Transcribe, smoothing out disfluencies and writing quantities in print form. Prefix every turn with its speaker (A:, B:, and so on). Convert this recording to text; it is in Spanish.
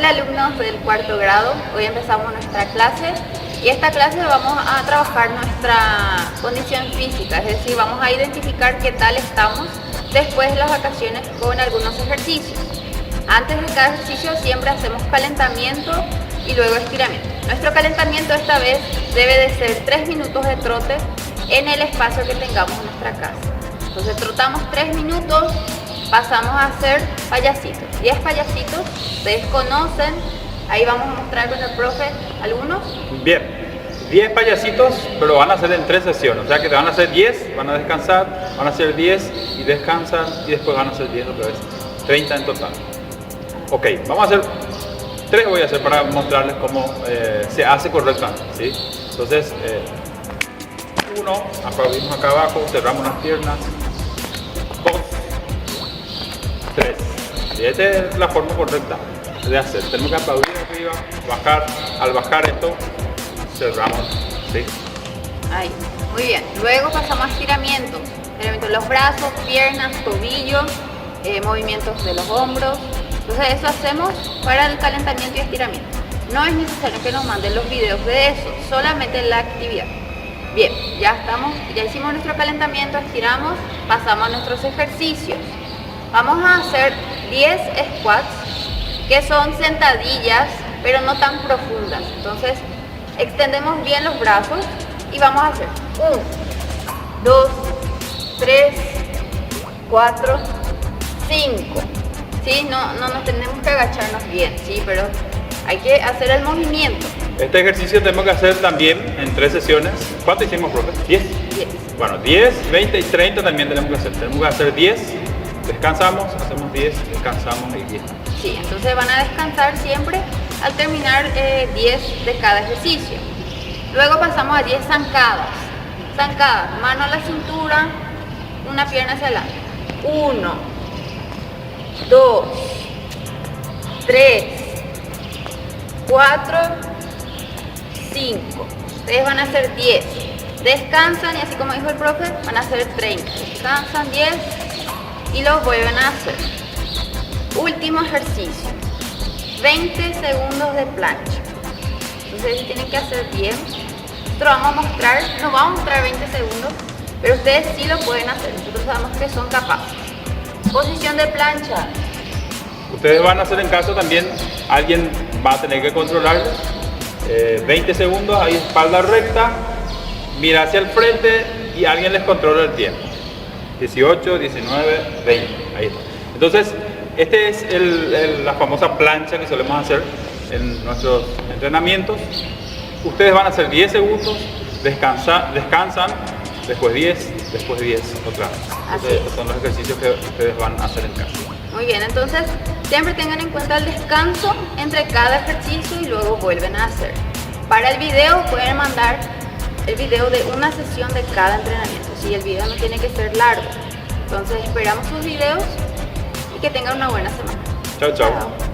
A: Hola alumnos del cuarto grado, hoy empezamos nuestra clase y esta clase vamos a trabajar nuestra condición física, es decir, vamos a identificar qué tal estamos después de las vacaciones con algunos ejercicios. Antes de cada ejercicio siempre hacemos calentamiento y luego estiramiento. Nuestro calentamiento esta vez debe de ser 3 minutos de trote en el espacio que tengamos en nuestra casa. Entonces trotamos 3 minutos, pasamos a hacer payasitos, 10 payasitos. Ustedes conocen, ahí vamos a mostrar con el profe algunos.
B: Bien, 10 payasitos, pero van a ser en 3 sesiones, o sea que te van a hacer 10, van a descansar, van a hacer 10 y descansan y después van a hacer 10 otra vez, 30 en total. Ok, vamos a hacer 3, voy a hacer para mostrarles cómo se hace correctamente, ¿sí? Entonces, 1, aplaudimos acá abajo, cerramos las piernas, 2, 3. Y esta es la forma correcta de hacer. Tenemos que aplaudir arriba, bajar. Al bajar esto, cerramos, ¿sí?
A: Ahí, muy bien. Luego pasamos a estiramiento. Estiramiento de los brazos, piernas, tobillos, movimientos de los hombros. Entonces eso hacemos para el calentamiento y estiramiento. No es necesario que nos manden los videos de eso, solamente la actividad. Bien, ya hicimos nuestro calentamiento, estiramos, pasamos a nuestros ejercicios. Vamos a hacer 10 squats, que son sentadillas, pero no tan profundas. Entonces, extendemos bien los brazos y vamos a hacer 1, 2, 3, 4, 5. ¿Sí? No nos tenemos que agacharnos bien, ¿sí? Pero hay que hacer el movimiento.
B: Este ejercicio tenemos que hacer también en 3 sesiones. ¿Cuánto hicimos, profe? 10.
A: 10.
B: Bueno, 10, 20 y 30 también tenemos que hacer. Tenemos que hacer 10, descansamos, hacemos 10, descansamos y 10.
A: Sí, entonces van a descansar siempre al terminar 10 de cada ejercicio. Luego pasamos a 10 zancadas. Zancadas, mano a la cintura, una pierna hacia adelante. 1, 2, 3, 4, 5. Ustedes van a hacer 10. Descansan y así como dijo el profe, van a hacer 30. Descansan 10 y lo vuelven a hacer. Último ejercicio. 20 segundos de plancha. Entonces tienen que hacer bien. Nosotros vamos a mostrar, no vamos a mostrar 20 segundos, pero ustedes sí lo pueden hacer. Nosotros sabemos que son capaces. Posición de plancha.
B: Ustedes van a hacer en caso también, alguien va a tener que controlarlos. 20 segundos, ahí espalda recta, mira hacia el frente y alguien les controla el tiempo. 18, 19, 20, ahí está. Entonces, esta es la famosa plancha que solemos hacer en nuestros entrenamientos. Ustedes van a hacer 10 segundos, descansan, después 10, después 10 otra vez. Entonces, estos son los ejercicios que ustedes van a hacer en casa.
A: Muy bien, entonces siempre tengan en cuenta el descanso entre cada ejercicio y luego vuelven a hacer. Para el video pueden mandar el video de una sesión de cada entrenamiento. Si el video no tiene que ser largo. Entonces esperamos sus videos y que tengan una buena semana.
B: Chao, chao.
A: Chao.